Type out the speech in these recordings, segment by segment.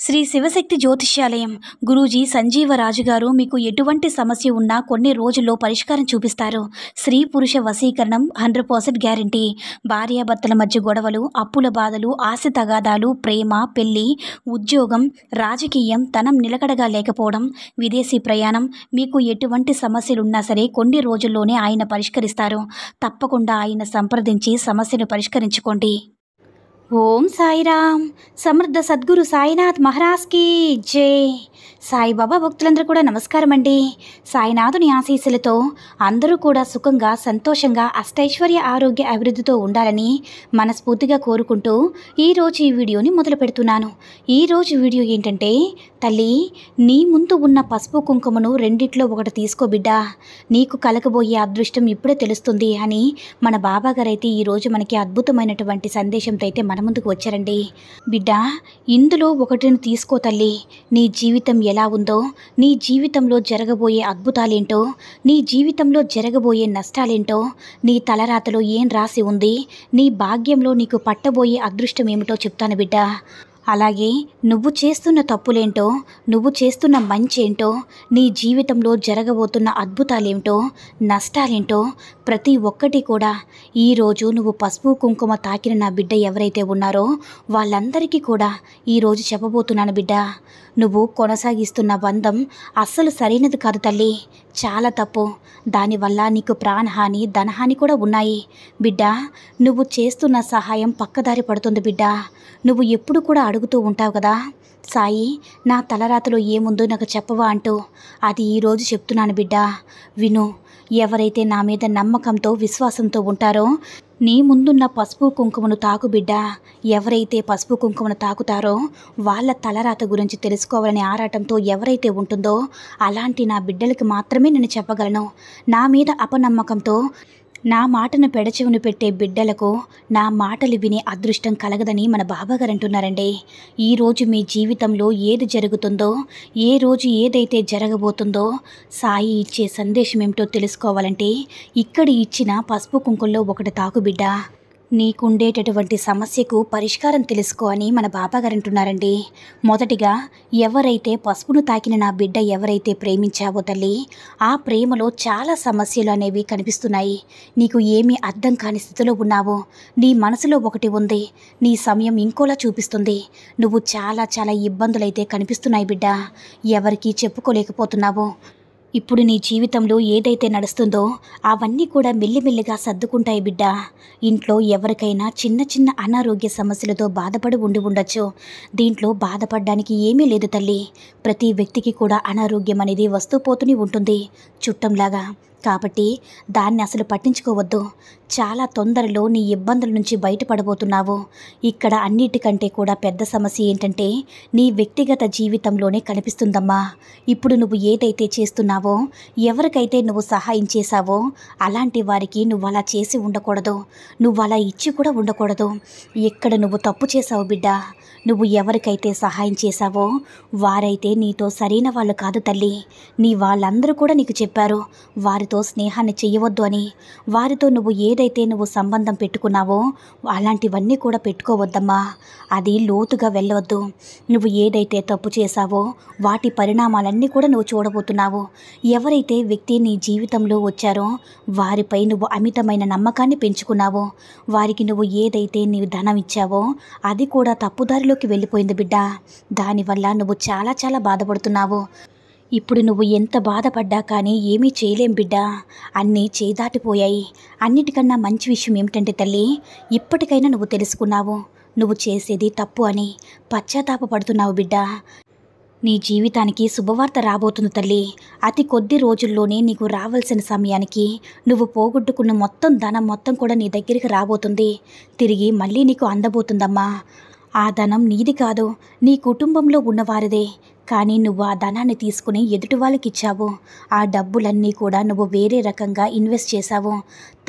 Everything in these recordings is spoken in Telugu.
శ్రీ శివశక్తి జ్యోతిష్యాలయం గురూజీ సంజీవరాజు గారు మీకు ఎటువంటి సమస్య ఉన్నా కొన్ని రోజుల్లో పరిష్కారం చూపిస్తారు. స్త్రీ పురుష వశీకరణం 100% గ్యారంటీ. భార్యాభర్తల మధ్య గొడవలు, అప్పుల బాధలు, ఆశ తగాదాలు, ప్రేమ, పెళ్లి, ఉద్యోగం, రాజకీయం, ధనం నిలకడగా లేకపోవడం, విదేశీ ప్రయాణం, మీకు ఎటువంటి సమస్యలున్నా సరే కొన్ని రోజుల్లోనే ఆయన పరిష్కరిస్తారు. తప్పకుండా ఆయన సంప్రదించి సమస్యను పరిష్కరించుకోండి. ఓం సాయిరామ్. సమర్థ సద్గురు సాయినాథ్ మహారాజ్కి జై. సాయిబాబా భక్తులందరూ కూడా నమస్కారం అండి. సాయినాథుని ఆశీస్సులతో అందరూ కూడా సుఖంగా, సంతోషంగా, అష్టైశ్వర్య, ఆరోగ్య, అభివృద్ధితో ఉండాలని మనస్ఫూర్తిగా కోరుకుంటూ ఈరోజు ఈ వీడియోని మొదలు పెడుతున్నాను. ఈరోజు వీడియో ఏంటంటే, తల్లి నీ ముందు ఉన్న పసుపు కుంకుమను రెండిట్లో ఒకటి తీసుకో బిడ్డా, నీకు కలగబోయే అదృష్టం ఇప్పుడే తెలుస్తుంది అని మన బాబాగారు అయితే ఈరోజు మనకి అద్భుతమైనటువంటి సందేశంతో అయితే మన ముందుకు వచ్చారండి. బిడ్డ, ఇందులో ఒకటిని తీసుకో తల్లి. నీ జీవితం ఎలా ఉందో, నీ జీవితంలో జరగబోయే అద్భుతాలేంటో, నీ జీవితంలో జరగబోయే నష్టాలేంటో, నీ తలరాతలో ఏం రాసి ఉంది, నీ భాగ్యంలో నీకు పట్టబోయే అదృష్టం ఏమిటో చెప్తాను బిడ్డ. అలాగే నువ్వు చేస్తున్న తప్పులేంటో, నువ్వు చేస్తున్న మంచేంటో, నీ జీవితంలో జరగబోతున్న అద్భుతాలేంటో, నష్టాలేంటో ప్రతి ఒక్కటి కూడా ఈరోజు నువ్వు పసుపు కుంకుమ తాకిన నా బిడ్డ ఎవరైతే ఉన్నారో వాళ్ళందరికీ కూడా ఈరోజు చెప్పబోతున్నాను బిడ్డ. నువ్వు కొనసాగిస్తున్న బంధం అస్సలు సరైనది కాదు తల్లి, చాలా తప్పు. దానివల్ల నీకు ప్రాణహాని, ధనహాని కూడా ఉన్నాయి బిడ్డ. నువ్వు చేస్తున్న సహాయం పక్కదారి పడుతుంది బిడ్డ. నువ్వు ఎప్పుడు కూడా అడుగుతూ ఉంటావు కదా, సాయి నా తలరాతలో ఏముందో నాకు చెప్పవా అంటూ. అది ఈరోజు చెప్తున్నాను బిడ్డ, విను. ఎవరైతే నా మీద నమ్మకంతో, విశ్వాసంతో ఉంటారో నీ ముందున్న పసుపు కుంకుమను తాకు బిడ్డ. ఎవరైతే పసుపు కుంకుమను తాకుతారో వాళ్ళ తలరాత గురించి తెలుసుకోవాలనే ఆరాటంతో ఎవరైతే ఉంటుందో అలాంటి నా బిడ్డలకి మాత్రమే నేను చెప్పగలను. నా మీద అపనమ్మకంతో నా మాటను పెడచెవిని పెట్టే బిడ్డలకు నా మాటలు వినే అదృష్టం కలగదని మన బాబాగారు అంటున్నారండి. ఈరోజు మీ జీవితంలో ఏది జరుగుతుందో, ఏ రోజు ఏదైతే జరగబోతుందో సాయి ఇచ్చే సందేశం ఏమిటో తెలుసుకోవాలంటే ఇక్కడ ఇచ్చిన పసుపు కుంకుమలో ఒకటి తాకు బిడ్డ. నీకుండేటటువంటి సమస్యకు పరిష్కారం తెలుసుకో అని మన బాబాగారు అంటున్నారండి. మొదటిగా, ఎవరైతే పసుపును తాకిన నా బిడ్డ ఎవరైతే ప్రేమించావో తల్లి, ఆ ప్రేమలో చాలా సమస్యలు అనేవి కనిపిస్తున్నాయి. నీకు ఏమీ అర్థం కాని స్థితిలో ఉన్నావో, నీ మనసులో ఒకటి ఉంది, నీ సమయం ఇంకోలా చూపిస్తుంది. నువ్వు చాలా చాలా ఇబ్బందులైతే కనిపిస్తున్నాయి బిడ్డ. ఎవరికీ చెప్పుకోలేకపోతున్నావు. ఇప్పుడు నీ జీవితంలో ఏదైతే నడుస్తుందో అవన్నీ కూడా మెల్లిమెల్లిగా సర్దుకుంటాయి బిడ్డ. ఇంట్లో ఎవరికైనా చిన్న చిన్న అనారోగ్య సమస్యలతో బాధపడి ఉండొచ్చు. దీంట్లో బాధపడడానికి ఏమీ లేదు తల్లి. ప్రతి వ్యక్తికి కూడా అనారోగ్యం అనేది వస్తూ పోతూనే ఉంటుంది, చుట్టంలాగా. కాబట్టి దాన్ని అసలు పట్టించుకోవద్దు. చాలా తొందరలో నీ ఇబ్బందుల నుంచి బయటపడబోతున్నావు. ఇక్కడ అన్నిటికంటే కూడా పెద్ద సమస్య ఏంటంటే నీ వ్యక్తిగత జీవితంలోనే కనిపిస్తుందమ్మా. ఇప్పుడు నువ్వు ఏదైతే చేస్తున్నావో, ఎవరికైతే నువ్వు సహాయం చేశావో అలాంటి వారికి నువ్వు అలా చేసి ఉండకూడదు, నువ్వు అలా ఇచ్చి కూడా ఉండకూడదు. ఎక్కడ నువ్వు తప్పు చేశావు బిడ్డ. నువ్వు ఎవరికైతే సహాయం చేశావో వారైతే నీతో సరైన వాళ్ళు కాదు తల్లి. నీ వాళ్ళందరూ కూడా నీకు చెప్పారు వారితో స్నేహాన్ని చెయ్యవద్దు అని. వారితో నువ్వు ఏదైతే నువ్వు సంబంధం పెట్టుకున్నావో అలాంటివన్నీ కూడా పెట్టుకోవద్దమ్మా. అది లోతుగా వెళ్ళవద్దు. నువ్వు ఏదైతే తప్పు చేశావో వాటి పరిణామాలన్నీ కూడా నువ్వు చూడబోతున్నావు. ఎవరైతే వ్యక్తి నీ జీవితంలో వచ్చారో వారిపై నువ్వు అమితమైన నమ్మకాన్ని పెంచుకున్నావో, వారికి నువ్వు ఏదైతే నీవు ధనం ఇచ్చావో అది కూడా తప్పుదారిలోకి వెళ్ళిపోయింది బిడ్డ. దానివల్ల నువ్వు చాలా చాలా బాధపడుతున్నావు. ఇప్పుడు నువ్వు ఎంత బాధపడ్డా కానీ ఏమీ చేయలేం బిడ్డ. అన్నీ చేదాటిపోయాయి. అన్నిటికన్నా మంచి విషయం ఏమిటంటే తల్లి, ఇప్పటికైనా నువ్వు తెలుసుకున్నావు నువ్వు చేసేది తప్పు అని. పశ్చాత్తాపపడుతున్నావు బిడ్డ. నీ జీవితానికి శుభవార్త రాబోతుంది తల్లి. అతి కొద్ది రోజుల్లోనే నీకు రావాల్సిన సమయానికి నువ్వు పోగొట్టుకున్న మొత్తం ధనం మొత్తం కూడా నీ దగ్గరికి రాబోతుంది. తిరిగి మళ్ళీ నీకు అందబోతుందమ్మా. ఆ ధనం నీది కాదు, నీ కుటుంబంలో ఉన్నవారిదే. కానీ నువ్వు ఆ ధనాన్ని తీసుకుని ఎదుటి వాళ్ళకి ఇచ్చావు. ఆ డబ్బులన్నీ కూడా నువ్వు వేరే రకంగా ఇన్వెస్ట్ చేశావు.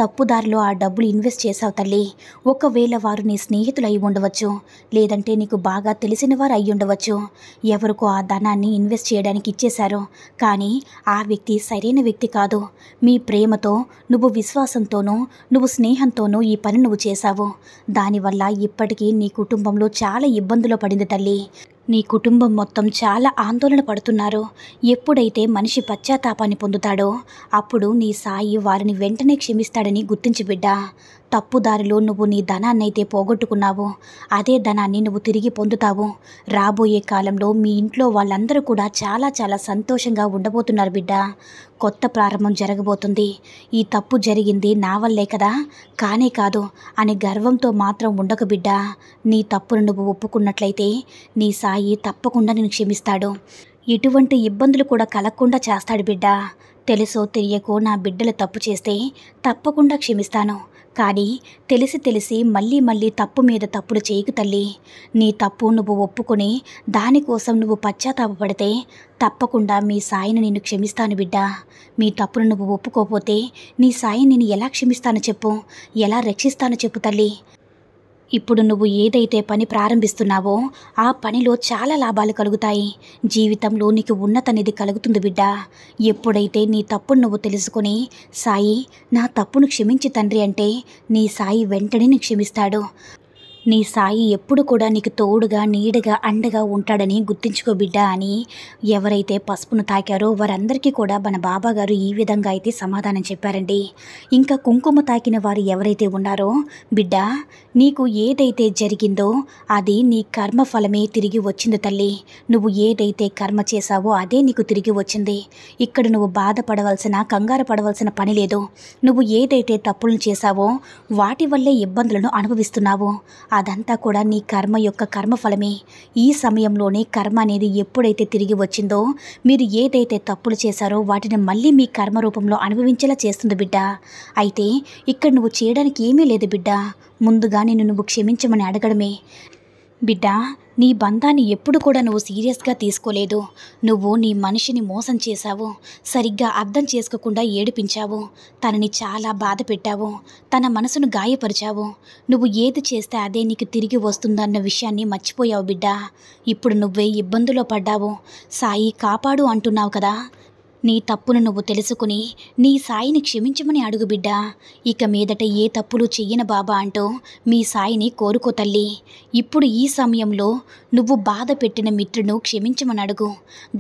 తప్పుదారిలో ఆ డబ్బులు ఇన్వెస్ట్ చేశావు తల్లి. ఒకవేళ వారు నీ స్నేహితులు అయి ఉండవచ్చు, లేదంటే నీకు బాగా తెలిసిన వారు అయి ఉండవచ్చు. ఎవరికో ఆ ధనాన్ని ఇన్వెస్ట్ చేయడానికి ఇచ్చేశారు. కానీ ఆ వ్యక్తి సరైన వ్యక్తి కాదు. మీ ప్రేమతో, నువ్వు విశ్వాసంతోనూ, నువ్వు స్నేహంతోనూ ఈ పని నువ్వు చేశావు. దానివల్ల ఇప్పటికీ నీ కుటుంబంలో చాలా ఇబ్బందులు పడింది తల్లి. నీ కుటుంబం మొత్తం చాలా ఆందోళన పడుతున్నారు. ఎప్పుడైతే మనిషి పశ్చాత్తాపాన్ని పొందుతాడో అప్పుడు నీ సాయి వారిని వెంటనే క్షమిస్తాడని గుర్తించు బిడ్డా. తప్పుదారిలో నువ్వు నీ ధనాన్నైతే పోగొట్టుకున్నావు, అదే ధనాన్ని నువ్వు తిరిగి పొందుతావు. రాబోయే కాలంలో మీ ఇంట్లో వాళ్ళందరూ కూడా చాలా చాలా సంతోషంగా ఉండబోతున్నారు బిడ్డా. కొత్త ప్రారంభం జరగబోతుంది. ఈ తప్పు జరిగింది నా వల్లే కదా, కానే కాదు అని గర్వంతో మాత్రం ఉండకు బిడ్డా. నీ తప్పును నువ్వు ఒప్పుకున్నట్లయితే నీ సాయి తప్పకుండా నిన్ను క్షమిస్తాడు. ఎటువంటి ఇబ్బందులు కూడా కలగకుండా చేస్తాడు బిడ్డా. తెలుసో తెలియకో నా బిడ్డలు తప్పు చేస్తే తప్పకుండా క్షమిస్తాను. కానీ తెలిసి తెలిసి మళ్ళీ మళ్ళీ తప్పు మీద తప్పులు చేయకు తల్లి. నీ తప్పు నువ్వు ఒప్పుకొని దానికోసం నువ్వు పశ్చాత్తాపపడితే తప్పకుండా మీ సాయిని నిన్ను క్షమిస్తాను బిడ్డా. మీ తప్పును నువ్వు ఒప్పుకోకపోతే నీ సాయి నిన్ను ఎలా క్షమిస్తాను చెప్పు, ఎలా రక్షిస్తాను చెప్పు తల్లి. ఇప్పుడు నువ్వు ఏదైతే పని ప్రారంభిస్తున్నావో ఆ పనిలో చాలా లాభాలు కలుగుతాయి. జీవితంలో నీకు ఉన్నతనిది కలుగుతుంది బిడ్డా. ఎప్పుడైతే నీ తప్పును నువ్వు తెలుసుకొని సాయి నా తప్పును క్షమించి తండ్రి అంటే నీ సాయి వెంటనే నీకు క్షమిస్తాడు. నీ సాయి ఎప్పుడు కూడా నీకు తోడుగా నీడగా అండగా ఉంటాడని గుర్తించుకో బిడ్డా అని ఎవరైతే పసుపును తాకారో వారందరికీ కూడా మన బాబాగారు ఈ విధంగా అయితే సమాధానం చెప్పారండి. ఇంకా కుంకుమ తాకిన వారు ఎవరైతే ఉన్నారో బిడ్డా, నీకు ఏదైతే జరిగిందో అది నీ కర్మ ఫలమే తిరిగి వచ్చింది తల్లి. నువ్వు ఏదైతే కర్మ చేశావో అదే నీకు తిరిగి వచ్చింది. ఇక్కడ నువ్వు బాధపడవలసిన కంగారు పడవలసిన పని లేదు. నువ్వు ఏదైతే తప్పులను చేశావో వాటి వల్లే ఇబ్బందులను అనుభవిస్తున్నావు. అదంతా కూడా నీ కర్మ యొక్క కర్మఫలమే. ఈ సమయంలోనే కర్మ అనేది ఎప్పుడైతే తిరిగి వచ్చిందో మీరు ఏదైతే తప్పులు చేశారో వాటిని మళ్ళీ మీ కర్మ రూపంలో అనుభవించేలా చేస్తుంది బిడ్డా. అయితే ఇక్కడ నువ్వు చేయడానికి ఏమీ లేదు బిడ్డా. ముందుగా నిన్ను నువ్వు క్షమించమని అడగడమే. బిడ్డా, నీ బంధాన్ని ఎప్పుడు కూడా నువ్వు సీరియస్గా తీసుకోలేదు. నువ్వు నీ మనిషిని మోసం చేశావు, సరిగ్గా అర్థం చేసుకోకుండా ఏడిపించావు, తనని చాలా బాధ పెట్టావు, తన మనసును గాయపరిచావు. నువ్వు ఏది చేస్తే అదే నీకు తిరిగి వస్తుందన్న విషయాన్ని మర్చిపోయావు బిడ్డా. ఇప్పుడు నువ్వే ఇబ్బందులో పడ్డావు. సాయి కాపాడు అంటున్నావు కదా. నీ తప్పును నువ్వు తెలుసుకుని నీ సాయిని క్షమించమని అడుగు బిడ్డా. ఇక మీదట ఏ తప్పులు చెయ్యను బాబా అంటూ మీ సాయిని కోరుకో తల్లి. ఇప్పుడు ఈ సమయంలో నువ్వు బాధ పెట్టిన మిత్రును క్షమించమని అడుగు.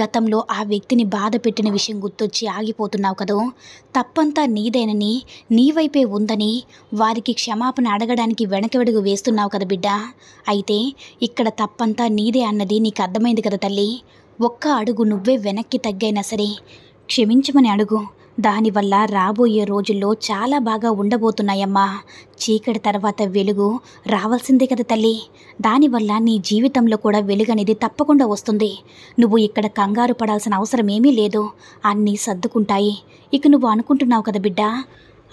గతంలో ఆ వ్యక్తిని బాధ పెట్టిన విషయం గుర్తొచ్చి ఆగిపోతున్నావు కదూ. తప్పంతా నీదేనని, నీ వైపే ఉందని వారికి క్షమాపణ అడగడానికి వెనకవడుగు వేస్తున్నావు కదా బిడ్డా. అయితే ఇక్కడ తప్పంతా నీదే అన్నది నీకు అర్థమైంది కదా తల్లి. ఒక్క అడుగు నువ్వే వెనక్కి తగ్గైనా సరే క్షమించమని అడుగు. దానివల్ల రాబోయే రోజుల్లో చాలా బాగా ఉండబోతున్నాయమ్మా. చీకటి తర్వాత వెలుగు రావాల్సిందే కదా తల్లి. దానివల్ల నీ జీవితంలో కూడా వెలుగు అనేది తప్పకుండా వస్తుంది. నువ్వు ఇక్కడ కంగారు పడాల్సిన అవసరం ఏమీ లేదు. అన్నీ సర్దుకుంటాయి. ఇక నువ్వు అనుకుంటున్నావు కదా బిడ్డా,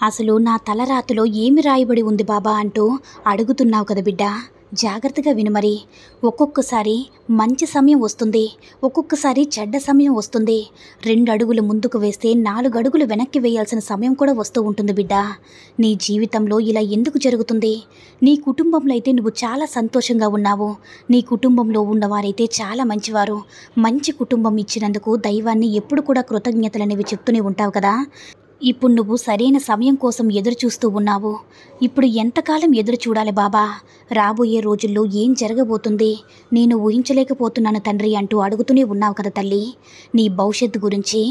అసలు నా తలరాతలో ఏమి రాయబడి ఉంది బాబా అంటూ అడుగుతున్నావు కదా బిడ్డా. జాగ్రత్తగా వినుమరి. ఒక్కొక్కసారి మంచి సమయం వస్తుంది, ఒక్కొక్కసారి చెడ్డ సమయం వస్తుంది. 2 అడుగులు ముందుకు వేస్తే 4 అడుగులు వెనక్కి వేయాల్సిన సమయం కూడా వస్తూ ఉంటుంది బిడ్డా. నీ జీవితంలో ఇలా ఎందుకు జరుగుతుంది? నీ కుటుంబంలో అయితే నువ్వు చాలా సంతోషంగా ఉన్నావు. నీ కుటుంబంలో ఉన్నవారైతే చాలా మంచివారు. మంచి కుటుంబం ఇచ్చినందుకు దైవాన్ని ఎప్పుడు కూడా కృతజ్ఞతలనేవి చెప్తూనే ఉంటావు కదా. ఇప్పుడు నువ్వు సరైన సమయం కోసం ఎదురు చూస్తూ ఉన్నావు. ఇప్పుడు ఎంతకాలం ఎదురు చూడాలి బాబా? రాబోయే రోజుల్లో ఏం జరగబోతుంది నేను ఊహించలేకపోతున్నాను తండ్రి అంటూ అడుగుతూనే ఉన్నావు కదా తల్లి. నీ భవిష్యత్తు గురించి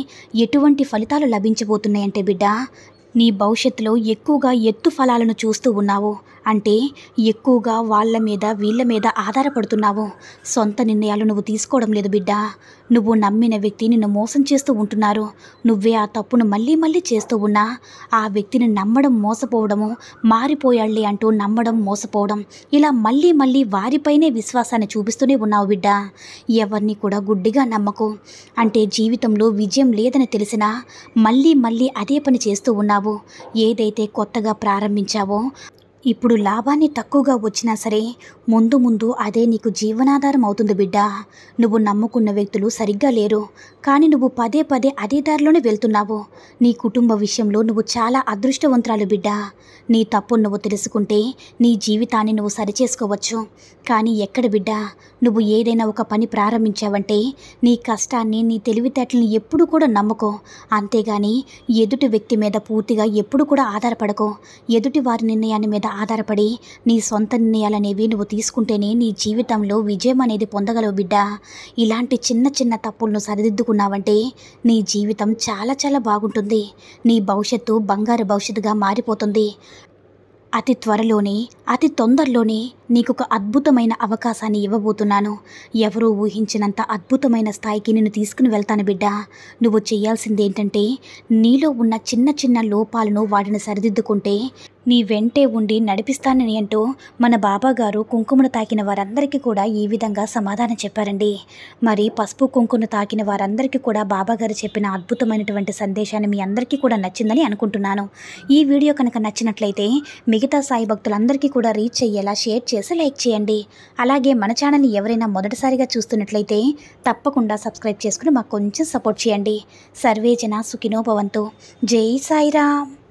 ఎటువంటి ఫలితాలు లభించబోతున్నాయంటే బిడ్డా, నీ భవిష్యత్తులో ఎక్కువగా ఎత్తు ఫలాలను చూస్తూ ఉన్నావు. అంటే ఎక్కువగా వాళ్ళ మీద వీళ్ళ మీద ఆధారపడుతున్నావు. సొంత నిర్ణయాలు నువ్వు తీసుకోవడం లేదు బిడ్డా. నువ్వు నమ్మిన వ్యక్తి నిన్ను మోసం చేస్తూ ఉంటున్నారు. నువ్వే ఆ తప్పును మళ్ళీ మళ్ళీ చేస్తూ ఉన్నా ఆ వ్యక్తిని నమ్మడం మోసపోవడము, మారిపోయాళ్లే అంటూ నమ్మడం మోసపోవడం, ఇలా మళ్ళీ మళ్ళీ వారిపైనే విశ్వాసాన్ని చూపిస్తూనే ఉన్నావు బిడ్డా. ఎవరిని కూడా గుడ్డిగా నమ్మకు. అంటే జీవితంలో విజయం లేదని తెలిసినా మళ్ళీ మళ్ళీ అదే పని చేస్తూ ఉన్నావు. ఏదైతే కొత్తగా ప్రారంభించావో ఇప్పుడు లాభాన్ని తక్కువగా వచ్చినా సరే ముందు ముందు అదే నీకు జీవనాధారం అవుతుంది బిడ్డా. నువ్వు నమ్ముకున్న వ్యక్తులు సరిగ్గా లేరు, కానీ నువ్వు పదే పదే అదే దారిలోనే వెళ్తున్నావు. నీ కుటుంబ విషయంలో నువ్వు చాలా అదృష్టవంతురాలు బిడ్డా. నీ తప్పు నువ్వు తెలుసుకుంటే నీ జీవితాన్ని నువ్వు సరిచేసుకోవచ్చు. కానీ ఎక్కడ బిడ్డా, నువ్వు ఏదైనా ఒక పని ప్రారంభించావంటే నీ కష్టాన్ని, నీ తెలివితేటల్ని ఎప్పుడు కూడా నమ్ముకో. అంతేగాని ఎదుటి వ్యక్తి మీద పూర్తిగా ఎప్పుడు కూడా ఆధారపడకో. ఎదుటి వారి నిర్ణయాన్ని మీద ఆధారపడి నీ సొంత నిర్ణయాలనేవి నువ్వు తీసుకుంటేనే నీ జీవితంలో విజయం అనేది పొందగలవు బిడ్డ. ఇలాంటి చిన్న చిన్న తప్పులను సరిదిద్దుకున్నావంటే నీ జీవితం చాలా చాలా బాగుంటుంది. నీ భవిష్యత్తు బంగారు భవిష్యత్తుగా మారిపోతుంది. అతి త్వరలోనే అతి తొందరలోనే నీకొక అద్భుతమైన అవకాశాన్ని ఇవ్వబోతున్నాను. ఎవరూ ఊహించినంత అద్భుతమైన స్థాయికి నిన్ను తీసుకుని వెళ్తాను బిడ్డ. నువ్వు చేయాల్సింది ఏంటంటే నీలో ఉన్న చిన్న చిన్న లోపాలను వాటిని సరిదిద్దుకుంటే నీ వెంటే ఉండి నడిపిస్తానని అంటూ మన బాబాగారు కుంకుమను తాకిన వారందరికీ కూడా ఈ విధంగా సమాధానం చెప్పారండి. మరి పసుపు కుంకుమను తాకిన వారందరికీ కూడా బాబాగారు చెప్పిన అద్భుతమైనటువంటి సందేశాన్ని మీ అందరికీ కూడా నచ్చిందని అనుకుంటున్నాను. ఈ వీడియో కనుక నచ్చినట్లయితే మిగతా సాయి భక్తులందరికీ కూడా రీచ్ అయ్యేలా షేర్ చేసి లైక్ చేయండి. అలాగే మన ఛానల్ని ఎవరైనా మొదటిసారిగా చూస్తున్నట్లయితే తప్పకుండా సబ్స్క్రైబ్ చేసుకుని మాకు కొంచెం సపోర్ట్ చేయండి. సర్వే జన సుఖినో భవంతు. జై సాయిరామ్.